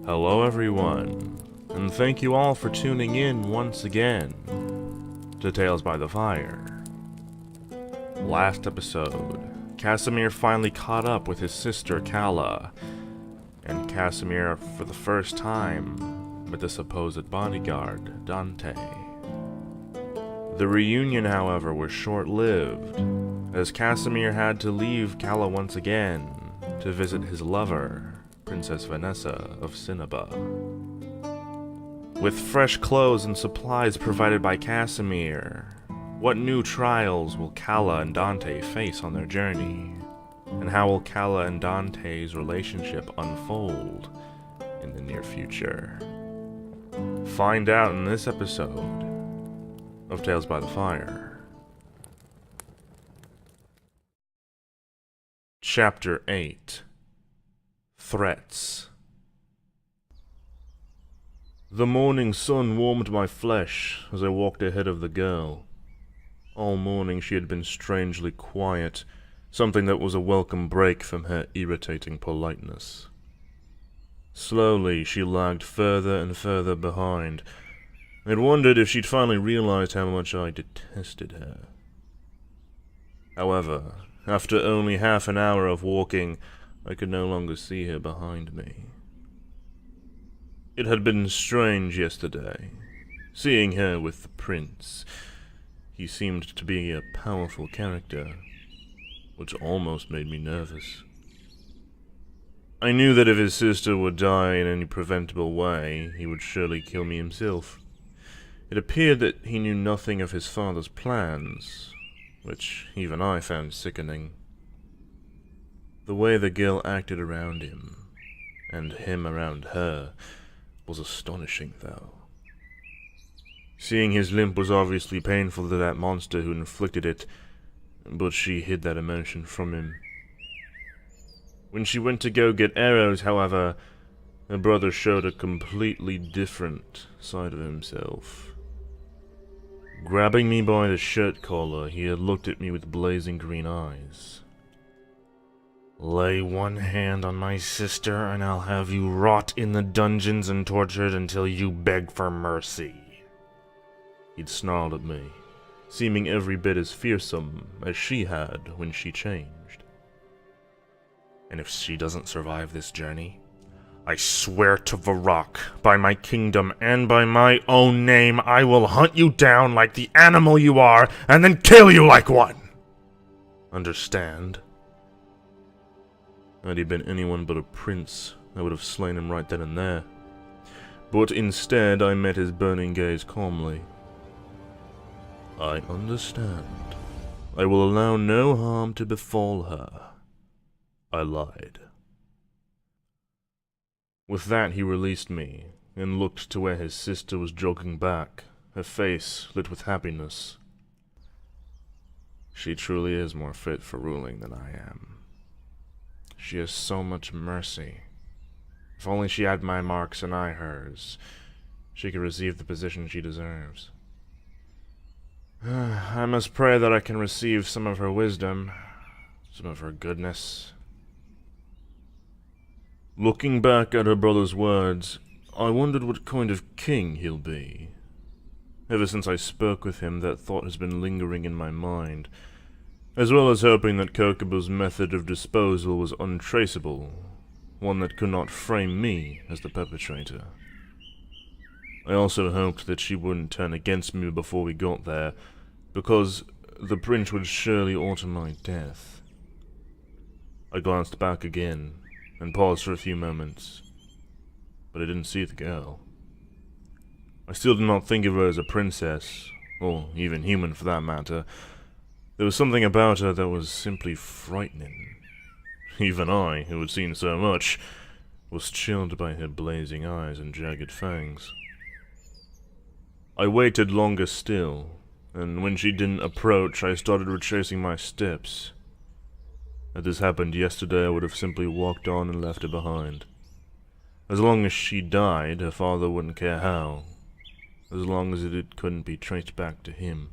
Hello everyone, and thank you all for tuning in once again to Tales by the Fire. Last episode, Casimir finally caught up with his sister Calla, and Casimir for the first time met the supposed bodyguard, Dante. The reunion, however, was short-lived, as Casimir had to leave Calla once again to visit his lover, Princess Vanessa of Cinnaba. With fresh clothes and supplies provided by Casimir, what new trials will Calla and Dante face on their journey? And how will Calla and Dante's relationship unfold in the near future? Find out in this episode of Tales by the Fire. Chapter 8. Threats. The morning sun warmed my flesh as I walked ahead of the girl. All morning she had been strangely quiet, something that was a welcome break from her irritating politeness. Slowly she lagged further and further behind. I'd wondered if she'd finally realized how much I detested her. However, after only half an hour of walking, I could no longer see her behind me. It had been strange yesterday, seeing her with the prince. He seemed to be a powerful character, which almost made me nervous. I knew that if his sister would die in any preventable way, he would surely kill me himself. It appeared that he knew nothing of his father's plans, which even I found sickening. The way the girl acted around him, and him around her, was astonishing, though. Seeing his limp was obviously painful to that monster who inflicted it, but she hid that emotion from him. When she went to go get arrows, however, her brother showed a completely different side of himself. Grabbing me by the shirt collar, he had looked at me with blazing green eyes. "Lay one hand on my sister, and I'll have you rot in the dungeons and tortured until you beg for mercy." He'd snarled at me, seeming every bit as fearsome as she had when she changed. "And if she doesn't survive this journey, I swear to Varrock, by my kingdom and by my own name, I will hunt you down like the animal you are, and then kill you like one! Understand?" Had he been anyone but a prince, I would have slain him right then and there. But instead, I met his burning gaze calmly. "I understand. I will allow no harm to befall her." I lied. With that, he released me, and looked to where his sister was jogging back, her face lit with happiness. She truly is more fit for ruling than I am. She has so much mercy. If only she had my marks and I hers, she could receive the position she deserves. I must pray that I can receive some of her wisdom, some of her goodness. Looking back at her brother's words, I wondered what kind of king he'll be. Ever since I spoke with him, that thought has been lingering in my mind, as well as hoping that Kokobu's method of disposal was untraceable, one that could not frame me as the perpetrator. I also hoped that she wouldn't turn against me before we got there, because the prince would surely order my death. I glanced back again, and paused for a few moments, but I didn't see the girl. I still did not think of her as a princess, or even human for that matter. There was something about her that was simply frightening. Even I, who had seen so much, was chilled by her blazing eyes and jagged fangs. I waited longer still, and when she didn't approach, I started retracing my steps. Had this happened yesterday, I would have simply walked on and left her behind. As long as she died, her father wouldn't care how, as long as it couldn't be traced back to him.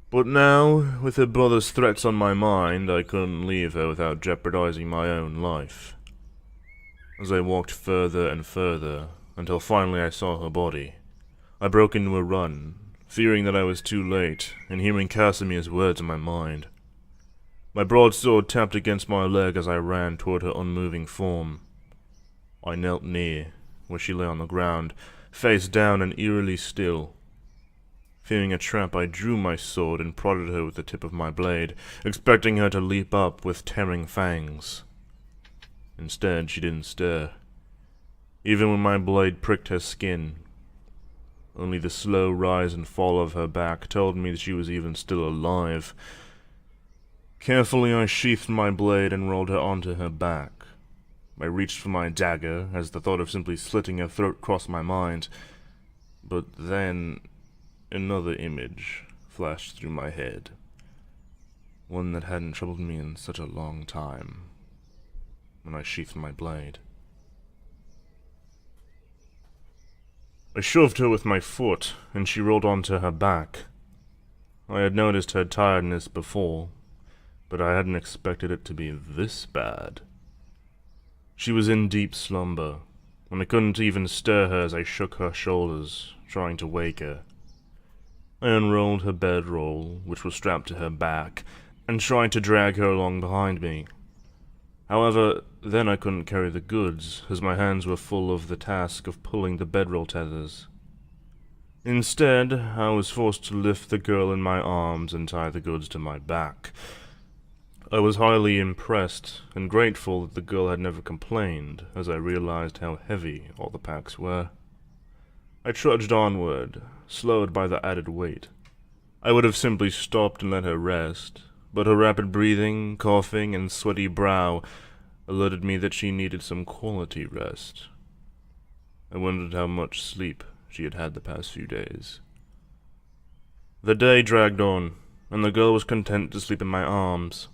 But now, with her brother's threats on my mind, I couldn't leave her without jeopardizing my own life. as I walked further and further, until finally I saw her body. I broke into a run, fearing that I was too late, and hearing Casimir's words in my mind. My broadsword tapped against my leg as I ran toward her unmoving form. I knelt near, where she lay on the ground, face down and eerily still. Fearing a trap, I drew my sword and prodded her with the tip of my blade, expecting her to leap up with tearing fangs. Instead, she didn't stir, even when my blade pricked her skin. Only the slow rise and fall of her back told me that she was even still alive. Carefully, I sheathed my blade and rolled her onto her back. I reached for my dagger, as the thought of simply slitting her throat crossed my mind. But then, another image flashed through my head. One that hadn't troubled me in such a long time. When I sheathed my blade. I shoved her with my foot, and she rolled onto her back. I had noticed her tiredness before, but I hadn't expected it to be this bad. She was in deep slumber, and I couldn't even stir her as I shook her shoulders, trying to wake her. I unrolled her bedroll, which was strapped to her back, and tried to drag her along behind me. However, then I couldn't carry the goods, as my hands were full of the task of pulling the bedroll tethers. Instead, I was forced to lift the girl in my arms and tie the goods to my back. I was highly impressed and grateful that the girl had never complained, as I realized how heavy all the packs were. I trudged onward, slowed by the added weight. I would have simply stopped and let her rest, but her rapid breathing, coughing, and sweaty brow alerted me that she needed some quality rest. I wondered how much sleep she had had the past few days. The day dragged on, and the girl was content to sleep in my arms.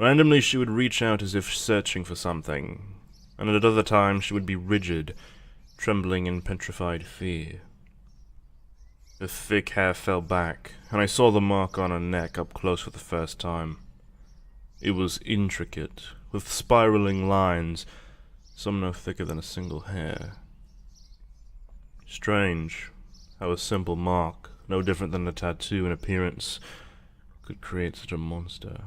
Randomly she would reach out as if searching for something, and at other times she would be rigid, trembling in petrified fear. The thick hair fell back, and I saw the mark on her neck up close for the first time. It was intricate, with spiraling lines, some no thicker than a single hair. Strange how a simple mark, no different than a tattoo in appearance, could create such a monster.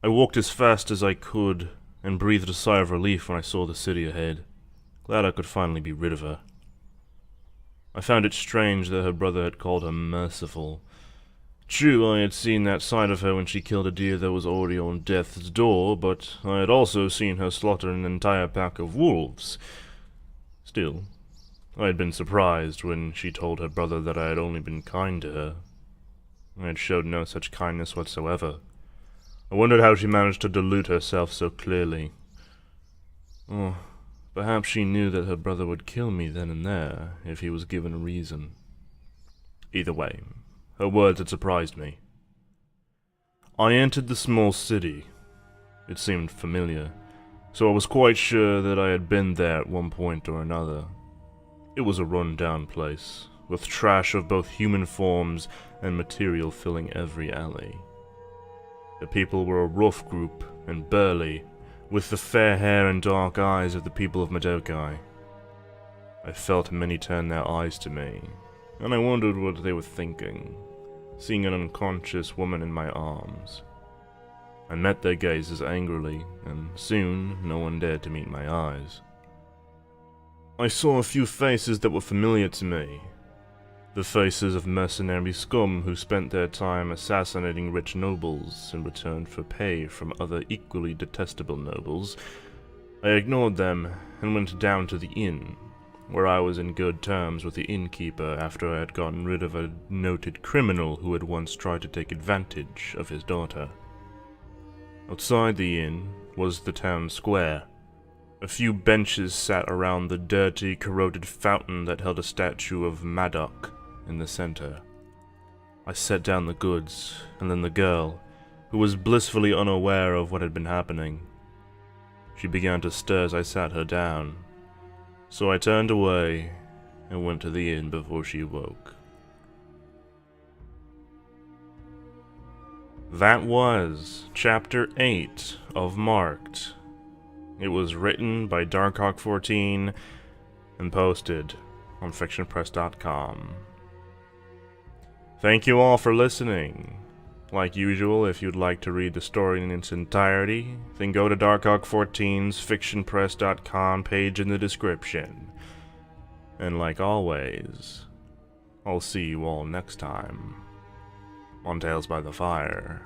I walked as fast as I could, and breathed a sigh of relief when I saw the city ahead. Glad I could finally be rid of her. I found it strange that her brother had called her merciful. True, I had seen that side of her when she killed a deer that was already on death's door, but I had also seen her slaughter an entire pack of wolves. Still, I had been surprised when she told her brother that I had only been kind to her. I had showed no such kindness whatsoever. I wondered how she managed to delude herself so clearly. Oh, perhaps she knew that her brother would kill me then and there, if he was given a reason. Either way, her words had surprised me. I entered the small city. It seemed familiar, so I was quite sure that I had been there at one point or another. It was a run-down place, with trash of both human forms and material filling every alley. The people were a rough group and burly, with the fair hair and dark eyes of the people of Madokai. I felt many turn their eyes to me, and I wondered what they were thinking, seeing an unconscious woman in my arms. I met their gazes angrily, and soon no one dared to meet my eyes. I saw a few faces that were familiar to me. The faces of mercenary scum who spent their time assassinating rich nobles in return for pay from other equally detestable nobles. I ignored them and went down to the inn, where I was in good terms with the innkeeper after I had gotten rid of a noted criminal who had once tried to take advantage of his daughter. Outside the inn was the town square. A few benches sat around the dirty, corroded fountain that held a statue of Madoc in the center. I set down the goods, and then the girl, who was blissfully unaware of what had been happening. She began to stir as I sat her down, so I turned away and went to the inn before she woke. That was Chapter 8 of Marked. It was written by Darkhawk14 and posted on fictionpress.com. Thank you all for listening. Like usual, if you'd like to read the story in its entirety, then go to Darkhawk14's fictionpress.com page in the description. And like always, I'll see you all next time on Tales by the Fire.